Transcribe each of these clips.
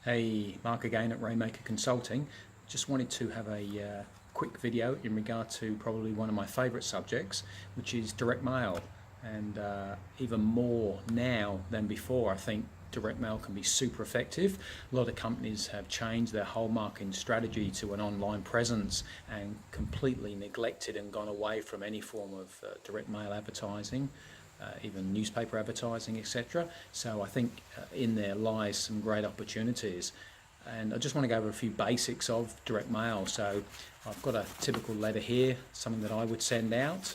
Hey, Mark again at Rainmaker Consulting. Just wanted to have a quick video in regard to probably one of my favourite subjects, which is direct mail. And even more now than before, I think direct mail can be super effective. A lot of companies have changed their whole marketing strategy to an online presence and completely neglected and gone away from any form of direct mail advertising. Even newspaper advertising, etc. So I think in there lies some great opportunities. And I just want to go over a few basics of direct mail. So I've got a typical letter here, something that I would send out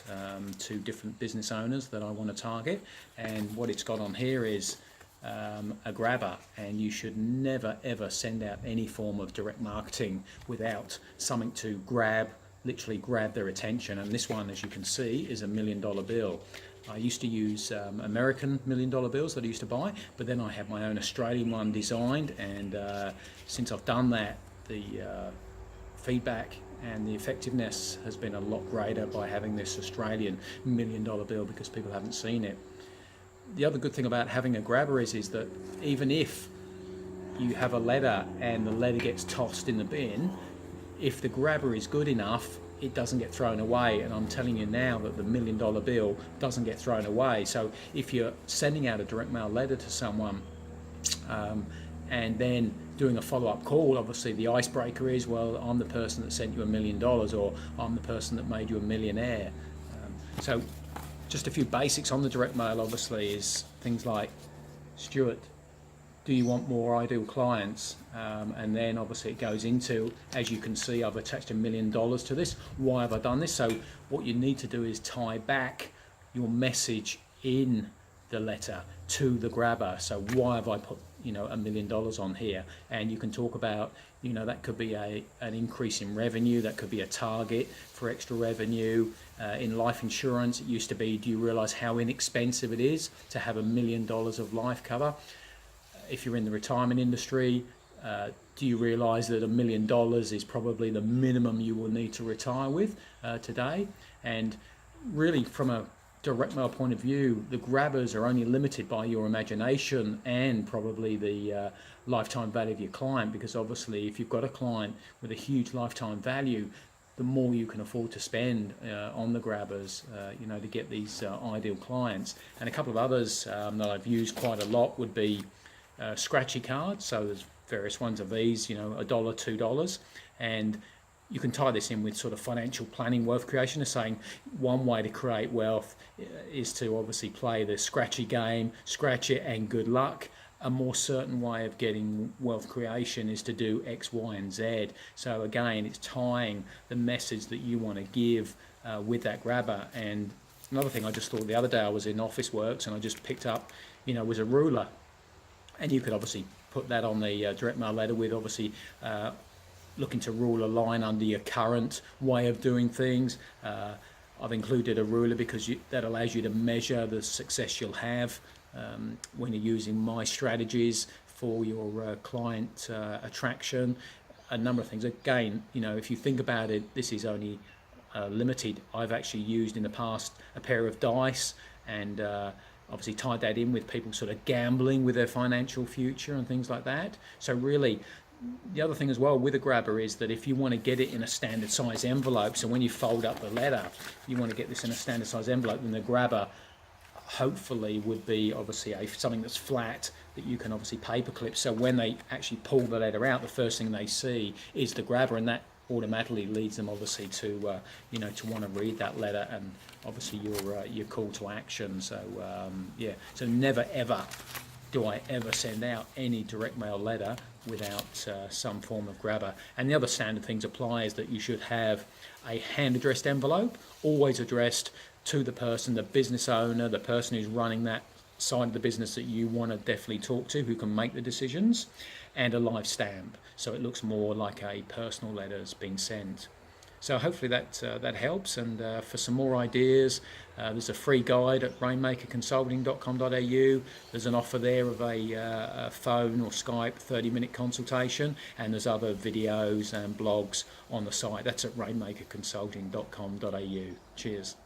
to different business owners that I want to target. And what it's got on here is a grabber, and you should never ever send out any form of direct marketing without something to literally grab their attention. And this one, as you can see, is $1 million bill. I used to use American $1 million bills that I used to buy, but then I had my own Australian one designed, and since I've done that, the feedback and the effectiveness has been a lot greater by having this Australian $1 million bill, because people haven't seen it. The other good thing about having a grabber is that even if you have a letter and the letter gets tossed in the bin, if the grabber is good enough, it doesn't get thrown away. And I'm telling you now that the $1 million bill doesn't get thrown away. So if you're sending out a direct mail letter to someone and then doing a follow-up call, obviously the icebreaker is, well, I'm the person that sent you $1 million, or I'm the person that made you a millionaire. So just a few basics on the direct mail, obviously, is things like, Stuart, do you want more ideal clients? And then obviously it goes into, as you can see, I've attached $1 million to this. Why have I done this? So what you need to do is tie back your message in the letter to the grabber. So why have I put $1 million on here? And you can talk about, that could be an increase in revenue, that could be a target for extra revenue. In life insurance, it used to be, do you realize how inexpensive it is to have $1 million of life cover? If you're in the retirement industry, do you realise that $1 million is probably the minimum you will need to retire with today? And really, from a direct mail point of view, the grabbers are only limited by your imagination and probably the lifetime value of your client, because obviously if you've got a client with a huge lifetime value, the more you can afford to spend on the grabbers, to get these ideal clients. And a couple of others that I've used quite a lot would be scratchy cards. So there's various ones of these, $1, $2, and you can tie this in with sort of financial planning, wealth creation. Is saying one way to create wealth is to obviously play the scratchy game, scratch it and good luck. A more certain way of getting wealth creation is to do X, Y, and Z. So again, it's tying the message that you want to give with that grabber. And another thing I just thought the other day, I was in Officeworks and I just picked up, was a ruler. And you could obviously put that on the direct mail letter with obviously looking to rule a line under your current way of doing things. I've included a ruler because that allows you to measure the success you'll have when you're using my strategies for your client attraction. A number of things. Again, if you think about it, this is only limited. I've actually used in the past a pair of dice, and obviously tied that in with people sort of gambling with their financial future and things like that. So really, the other thing as well with a grabber is that if you want to get it in a standard size envelope, so when you fold up the letter, you want to get this in a standard size envelope, then the grabber hopefully would be obviously something that's flat that you can obviously paperclip. So when they actually pull the letter out, the first thing they see is the grabber, and that automatically leads them obviously to to want to read that letter and obviously your call to action. So so never ever do I ever send out any direct mail letter without some form of grabber. And the other standard things apply is that you should have a hand addressed envelope, always addressed to the person, the business owner, the person who's running that side of the business that you want to definitely talk to, who can make the decisions, and a live stamp, so it looks more like a personal letter's been sent. So hopefully that helps. And for some more ideas, there's a free guide at rainmakerconsulting.com.au. There's an offer there of a phone or Skype 30-minute consultation, and there's other videos and blogs on the site. That's at rainmakerconsulting.com.au. Cheers.